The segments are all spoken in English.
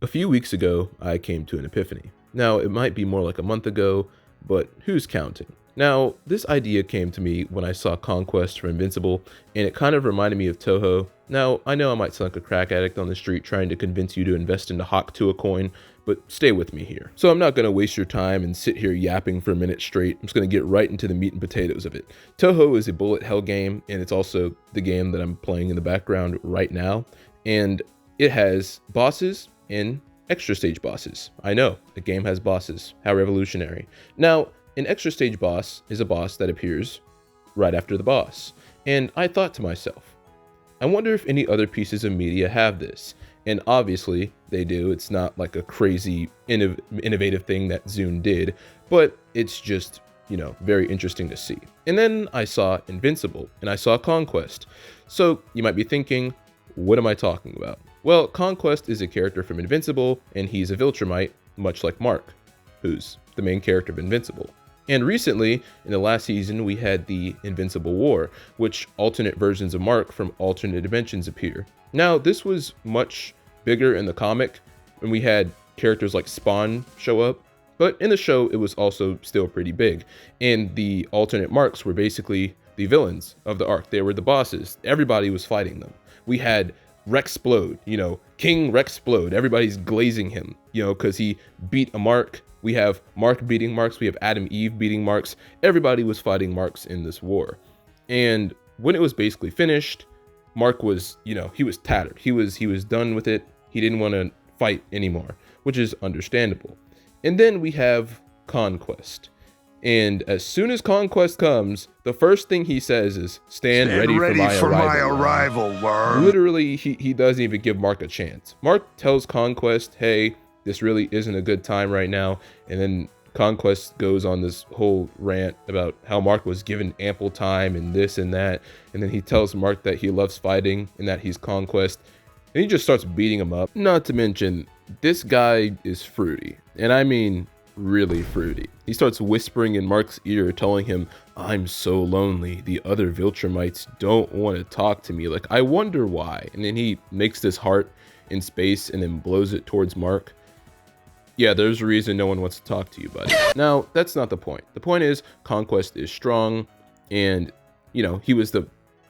A few weeks ago, I came to an epiphany. Now, it might be more like a month ago, but who's counting? Now, this idea came to me when I saw Conquest for Invincible, and it kind of reminded me of Toho. Now, I know I might sound like a crack addict on the street trying to convince you to invest into Hawk to a coin, but stay with me here. So I'm not going to waste your time and sit here yapping for a minute straight. I'm just going to get right into the meat and potatoes of it. Toho is a bullet hell game, and it's also the game that I'm playing in the background right now, and it has bosses and extra stage bosses. I know, the game has bosses. How revolutionary. Now, an extra stage boss is a boss that appears right after the boss. And I thought to myself, I wonder if any other pieces of media have this. And obviously they do. It's not like a crazy innovative thing that Zune did, but it's just, very interesting to see. And then I saw Invincible and I saw Conquest. So you might be thinking, what am I talking about? Well, Conquest is a character from Invincible, and he's a Viltrumite, much like Mark, who's the main character of Invincible. And recently, in the last season, we had the Invincible War, which alternate versions of Mark from alternate dimensions appear. Now, this was much bigger in the comic, and we had characters like Spawn show up, but in the show, it was also still pretty big. And the alternate Marks were basically the villains of the arc. They were the bosses. Everybody was fighting them. We had Rexplode, King Rexplode. Everybody's glazing him, because he beat a Mark. We have Mark beating Marks. We have Adam Eve beating Marks. Everybody was fighting Marks in this war. And when it was basically finished, Mark was, he was tattered. He was done with it. He didn't want to fight anymore, which is understandable. And then we have Conquest. And as soon as Conquest comes, the first thing he says is, stand ready for my arrival, worm. Literally, he doesn't even give Mark a chance. Mark tells Conquest, hey, this really isn't a good time right now. And then Conquest goes on this whole rant about how Mark was given ample time and this and that. And then he tells Mark that he loves fighting and that he's Conquest. And he just starts beating him up. Not to mention, this guy is fruity. And I mean, really fruity. He starts whispering in Mark's ear, telling him, I'm so lonely. The other Viltrumites don't want to talk to me. Like, I wonder why. And then he makes this heart in space and then blows it towards Mark. Yeah, there's a reason no one wants to talk to you, buddy. Now, that's not the point. The point is, Conquest is strong, and, he was the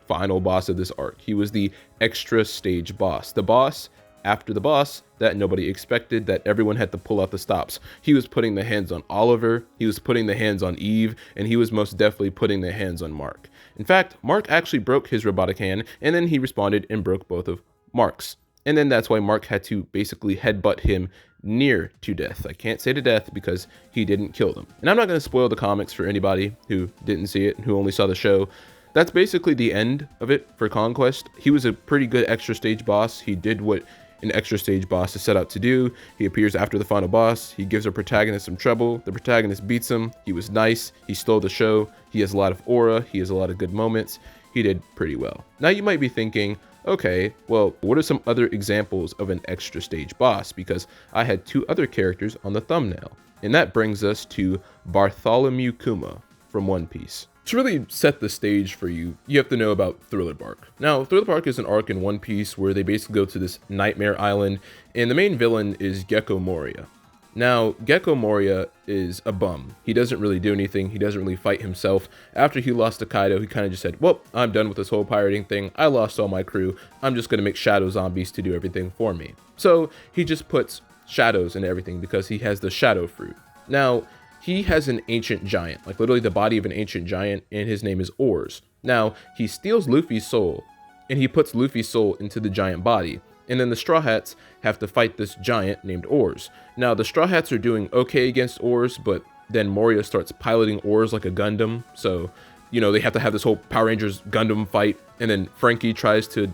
final boss of this arc. He was the extra stage boss. The boss after the boss that nobody expected, that everyone had to pull out the stops. He was putting the hands on Oliver, he was putting the hands on Eve, and he was most definitely putting the hands on Mark. In fact, Mark actually broke his robotic hand, and then he responded and broke both of Mark's. And then that's why Mark had to basically headbutt him near to death. I can't say to death because he didn't kill them. And I'm not going to spoil the comics for anybody who didn't see it and who only saw the show. That's basically the end of it for Conquest. He was a pretty good extra stage boss. He did what an extra stage boss is set out to do. He appears after the final boss. He gives our protagonist some trouble. The protagonist beats him. He was nice. He stole the show. He has a lot of aura. He has a lot of good moments. He did pretty well. Now you might be thinking, okay, well, what are some other examples of an extra stage boss? Because I had two other characters on the thumbnail. And that brings us to Bartholomew Kuma from One Piece. To really set the stage for you, you have to know about Thriller Bark. Now, Thriller Bark is an arc in One Piece where they basically go to this nightmare island, and the main villain is Gecko Moria. Now, Gecko Moria is a bum. He doesn't really do anything. He doesn't really fight himself. After he lost to Kaido, he kind of just said, well, I'm done with this whole pirating thing. I lost all my crew. I'm just going to make shadow zombies to do everything for me. So he just puts shadows in everything because he has the shadow fruit. Now, he has an ancient giant, like literally the body of an ancient giant, and his name is Oars. Now, he steals Luffy's soul, and he puts Luffy's soul into the giant body. And then the Straw Hats have to fight this giant named Oars. Now, the Straw Hats are doing okay against Oars, but then Moria starts piloting Oars like a Gundam. So, they have to have this whole Power Rangers Gundam fight. And then Frankie tries to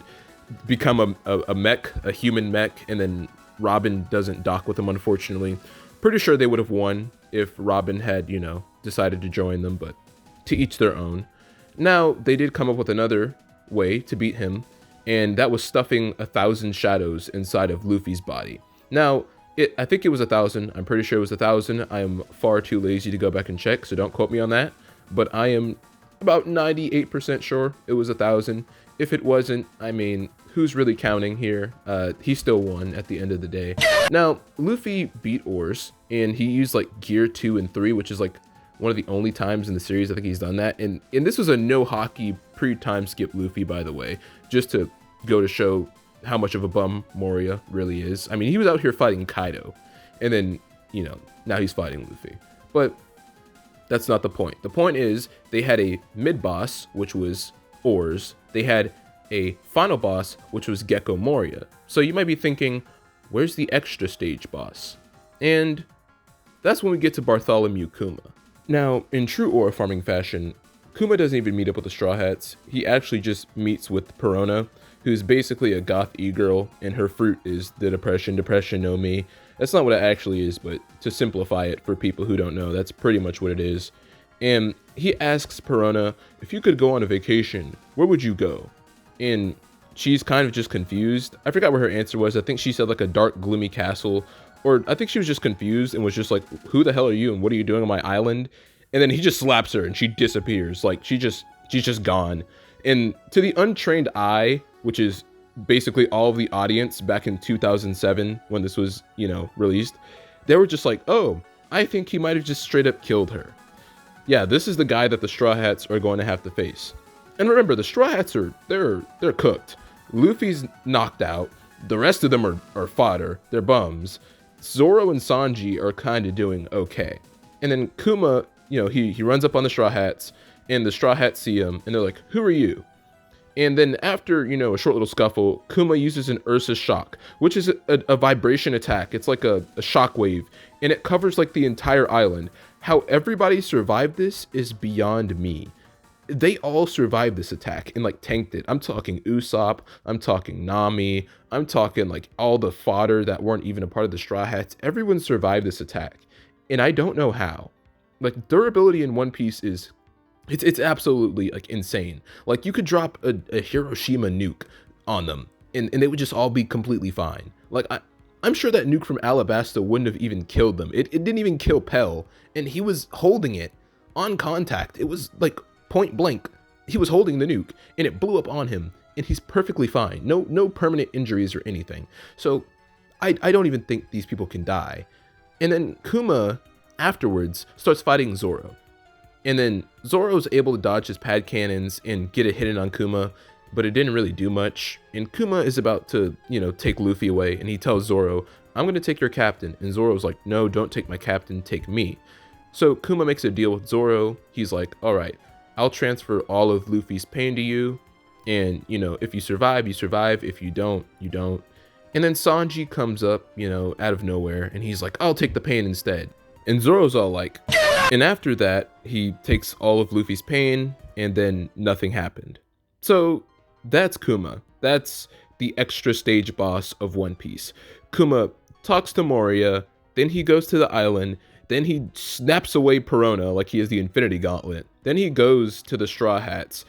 become a mech, a human mech. And then Robin doesn't dock with him, unfortunately. Pretty sure they would have won if Robin had, decided to join them, but to each their own. Now, they did come up with another way to beat him, and that was stuffing 1,000 shadows inside of Luffy's body. Now, I think it was 1,000. I'm pretty sure it was 1,000. I am far too lazy to go back and check, so don't quote me on that. But I am about 98% sure it was 1,000. if it wasn't, I mean, who's really counting here? He still won at the end of the day. Now, Luffy beat Oars, and he used like Gear 2 and 3, which is like one of the only times in the series I think he's done that. And this was a no hockey pre-time skip Luffy, by the way, just to go to show how much of a bum Moria really is. I mean, he was out here fighting Kaido, and then, you know, now he's fighting Luffy. But that's not the point. The point is they had a mid-boss, which was Oars. They had a final boss, which was Gecko Moria. So you might be thinking, where's the extra stage boss? And that's when we get to Bartholomew Kuma. Now, in true ore farming fashion, Kuma doesn't even meet up with the Straw Hats. He actually just meets with Perona, who's basically a goth e-girl, and her fruit is the depression no me. That's not what it actually is, but to simplify it for people who don't know, that's pretty much what it is. And he asks Perona, if you could go on a vacation, where would you go? And she's kind of just confused. I forgot what her answer was. I think she said like a dark, gloomy castle, or I think she was just confused and was just like, who the hell are you and what are you doing on my island? And then he just slaps her and she disappears. Like she's just gone. And to the untrained eye, which is basically all of the audience back in 2007 when this was, you know, released, they were just like, oh, I think he might have just straight up killed her. Yeah, this is the guy that the Straw Hats are going to have to face. And remember, the Straw Hats they're cooked. Luffy's knocked out. The rest of them are fodder. They're bums. Zoro and Sanji are kind of doing okay. And then Kuma, you know, he runs up on the Straw Hats, and the Straw Hats see him, and they're like, who are you? And then after, you know, a short little scuffle, Kuma uses an Ursa Shock, which is a vibration attack. It's like a shock wave, and it covers like the entire island. How everybody survived this is beyond me. They all survived this attack and like tanked it. I'm talking Usopp, I'm talking Nami, I'm talking like all the fodder that weren't even a part of the Straw Hats. Everyone survived this attack, and I don't know how. Like, durability in One Piece is, it's absolutely like insane. Like, you could drop a Hiroshima nuke on them and they would just all be completely fine. Like, I'm sure that nuke from Alabasta wouldn't have even killed them. It didn't even kill Pell, and he was holding it on contact. It was like point blank. He was holding the nuke and it blew up on him, and he's perfectly fine. No permanent injuries or anything. So I don't even think these people can die. And then Kuma afterwards starts fighting Zoro. And then Zoro's able to dodge his pad cannons and get a hit in on Kuma, but it didn't really do much. And Kuma is about to, you know, take Luffy away, and he tells Zoro, I'm going to take your captain. And Zoro's like, no, don't take my captain, take me. So Kuma makes a deal with Zoro. He's like, all right, I'll transfer all of Luffy's pain to you. And, you know, if you survive, you survive. If you don't, you don't. And then Sanji comes up, you know, out of nowhere, and he's like, I'll take the pain instead. And Zoro's all like, and after that, he takes all of Luffy's pain, and then nothing happened. So that's Kuma. That's the extra stage boss of One Piece. Kuma talks to Moria, then he goes to the island, then he snaps away Perona like he is the Infinity Gauntlet. Then he goes to the Straw Hats,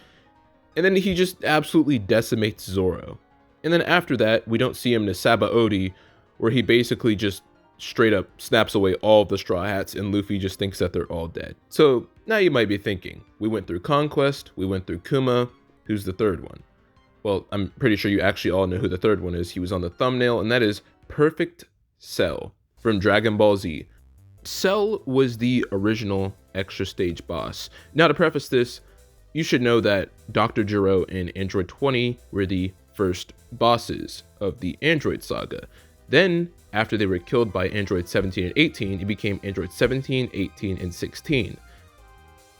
and then he just absolutely decimates Zoro. And then after that, we don't see him to Sabaody, where he basically just straight up snaps away all of the Straw Hats, and Luffy just thinks that they're all dead. So now you might be thinking, we went through Conquest, we went through Kuma, who's the third one? Well, I'm pretty sure you actually all know who the third one is. He was on the thumbnail, and that is Perfect Cell from Dragon Ball Z. Cell was the original extra stage boss. Now, to preface this, you should know that Dr. Gero and Android 20 were the first bosses of the Android saga. Then, after they were killed by Android 17 and 18, it became Android 17, 18, and 16.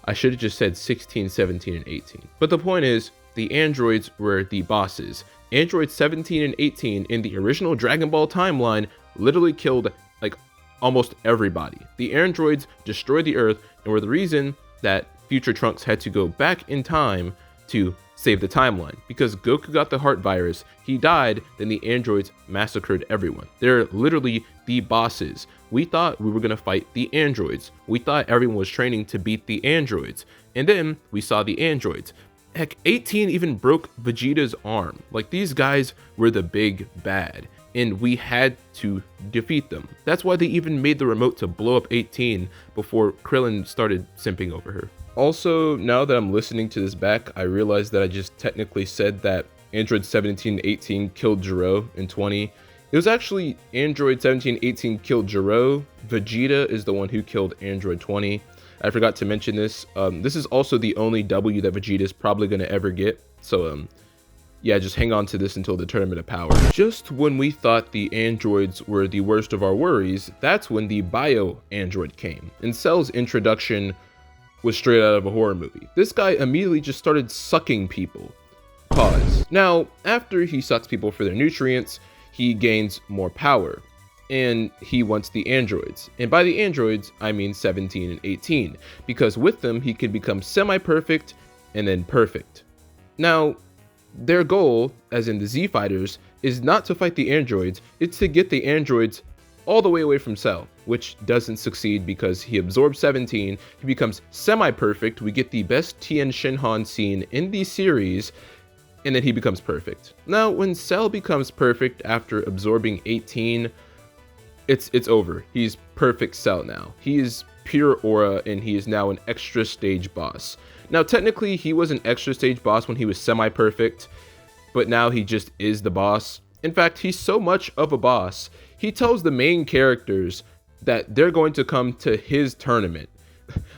I should have just said 16, 17, and 18. But the point is, the androids were the bosses. Android 17 and 18 in the original Dragon Ball timeline literally killed like almost everybody. The androids destroyed the Earth and were the reason that future Trunks had to go back in time to save the timeline, because Goku got the heart virus, he died, then the androids massacred everyone. They're literally the bosses. We thought we were gonna fight the androids. We thought everyone was training to beat the androids. And then we saw the androids. Heck, 18 even broke Vegeta's arm. Like, these guys were the big bad, and we had to defeat them. That's why they even made the remote to blow up 18 before Krillin started simping over her. Also, now that I'm listening to this back, I realize that I just technically said that Android 17 and 18 killed Jiro in 20. It was actually Android 17 and 18 killed Jiro. Vegeta is the one who killed Android 20. I forgot to mention this. This is also the only W that Vegeta is probably going to ever get. So, yeah, just hang on to this until the Tournament of Power. Just when we thought the androids were the worst of our worries, that's when the Bio Android came. And Cell's introduction was straight out of a horror movie. This guy immediately just started sucking people. Pause. Now, after he sucks people for their nutrients, he gains more power. And he wants the androids. And by the androids, I mean 17 and 18. Because with them, he can become semi-perfect and then perfect. Now, their goal, as in the Z Fighters, is not to fight the androids, it's to get the androids all the way away from Cell, which doesn't succeed because he absorbs 17, he becomes semi-perfect, we get the best Tien Shinhan scene in the series, and then he becomes perfect. Now, when Cell becomes perfect after absorbing 18, it's over. He's perfect Cell now. He is pure aura, and he is now an extra stage boss. Now, technically, he was an extra stage boss when he was semi-perfect, but now he just is the boss. In fact, he's so much of a boss, he tells the main characters that they're going to come to his tournament.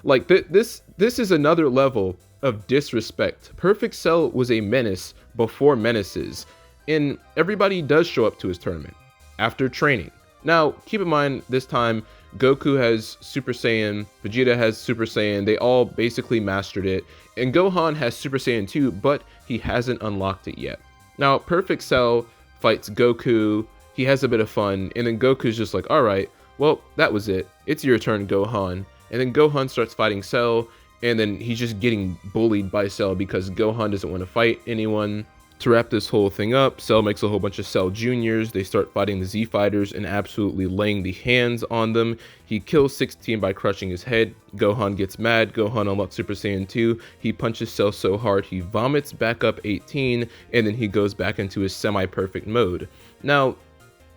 Like, this is another level of disrespect. Perfect Cell was a menace before menaces, and everybody does show up to his tournament after training. Now, keep in mind, this time, Goku has Super Saiyan, Vegeta has Super Saiyan, they all basically mastered it, and Gohan has Super Saiyan 2, but he hasn't unlocked it yet. Now, Perfect Cell fights Goku, he has a bit of fun, and then Goku's just like, alright, well, that was it, it's your turn, Gohan. And then Gohan starts fighting Cell, and then he's just getting bullied by Cell because Gohan doesn't want to fight anyone. To wrap this whole thing up, Cell makes a whole bunch of Cell Juniors, they start fighting the Z Fighters and absolutely laying the hands on them. He kills 16 by crushing his head, Gohan gets mad, Gohan unlocks Super Saiyan 2, he punches Cell so hard he vomits back up 18, and then he goes back into his semi-perfect mode. Now,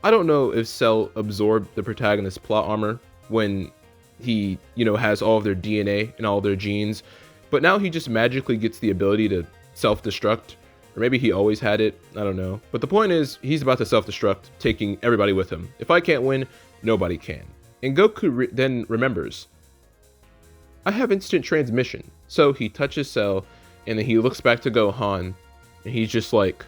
I don't know if Cell absorbed the protagonist's plot armor when he, has all of their DNA and all their genes, but now he just magically gets the ability to self-destruct. Or maybe he always had it, I don't know. But the point is, he's about to self-destruct, taking everybody with him. If I can't win, nobody can. And Goku then remembers, I have instant transmission. So he touches Cell, and then he looks back to Gohan, and he's just like,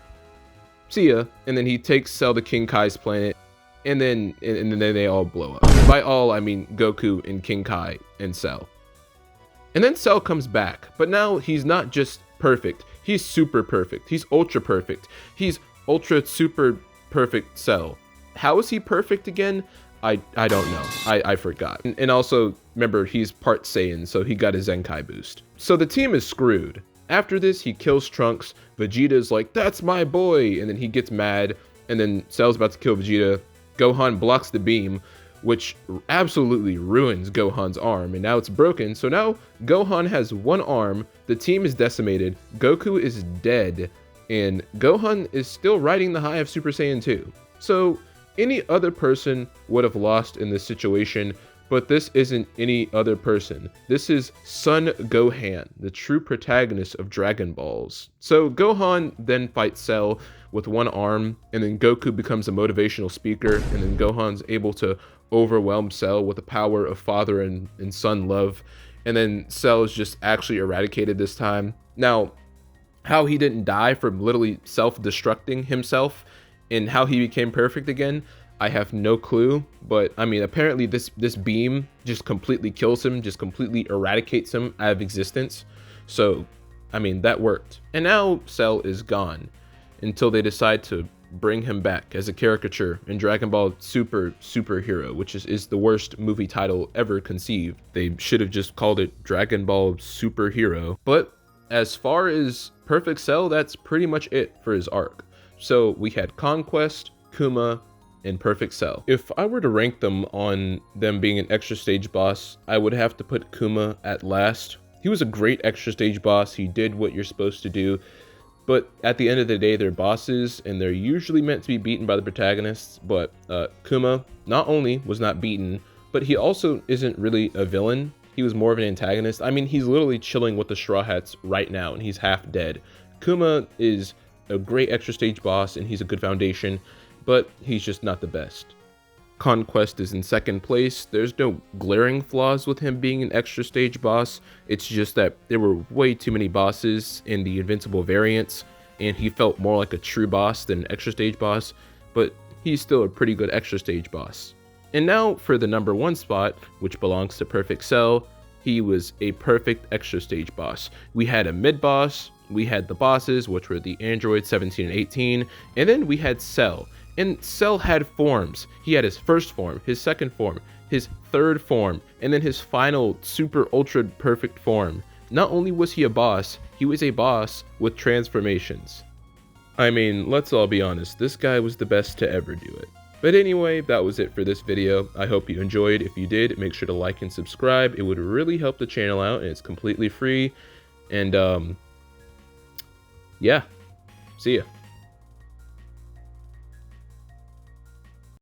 see ya. And then he takes Cell to King Kai's planet, and then they all blow up. By all, I mean Goku and King Kai and Cell. And then Cell comes back, but now he's not just perfect. He's super perfect. He's ultra perfect. He's ultra super perfect Cell. How is he perfect again? I don't know. I forgot. And also, remember, he's part Saiyan, so he got a Zenkai boost. So the team is screwed. After this, he kills Trunks. Vegeta's like, that's my boy! And then he gets mad, and then Cell's about to kill Vegeta. Gohan blocks the beam, which absolutely ruins Gohan's arm, and now it's broken. So now Gohan has one arm, the team is decimated, Goku is dead, and Gohan is still riding the high of Super Saiyan 2. So any other person would have lost in this situation, but this isn't any other person. This is Son Gohan, the true protagonist of Dragon Balls. So Gohan then fights Cell with one arm, and then Goku becomes a motivational speaker, and then Gohan's able to overwhelm Cell with the power of father and son love, and then Cell is just actually eradicated this time. Now, how he didn't die from literally self-destructing himself and how he became perfect again, I have no clue, but I mean, apparently this beam just completely kills him, just completely eradicates him out of existence. So, I mean, that worked. And now Cell is gone until they decide to bring him back as a caricature in Dragon Ball Superhero, which is the worst movie title ever conceived. They should have just called it Dragon Ball Superhero. But as far as Perfect Cell, that's pretty much it for his arc. So we had Conquest, Kuma, and Perfect Cell. If I were to rank them on them being an extra stage boss, I would have to put Kuma at last. He was a great extra stage boss. He did what you're supposed to do. But at the end of the day, they're bosses, and they're usually meant to be beaten by the protagonists. But Kuma not only was not beaten, but he also isn't really a villain. he was more of an antagonist. I mean, he's literally chilling with the Straw Hats right now, and he's half dead. Kuma is a great extra stage boss, and he's a good foundation, but he's just not the best. Conquest is in second place. There's no glaring flaws with him being an extra stage boss. It's just that there were way too many bosses in the Invincible variants, and he felt more like a true boss than an extra stage boss, but he's still a pretty good extra stage boss. And now for the number 1 spot, which belongs to Perfect Cell. He was a perfect extra stage boss. We had a mid boss, we had the bosses, which were the androids 17 and 18, and then we had Cell. And Cell had forms. He had his first form, his second form, his third form, and then his final super ultra perfect form. Not only was he a boss, he was a boss with transformations. I mean, let's all be honest, this guy was the best to ever do it. But anyway, that was it for this video. I hope you enjoyed. If you did, make sure to like and subscribe. It would really help the channel out, and it's completely free. And yeah, see ya.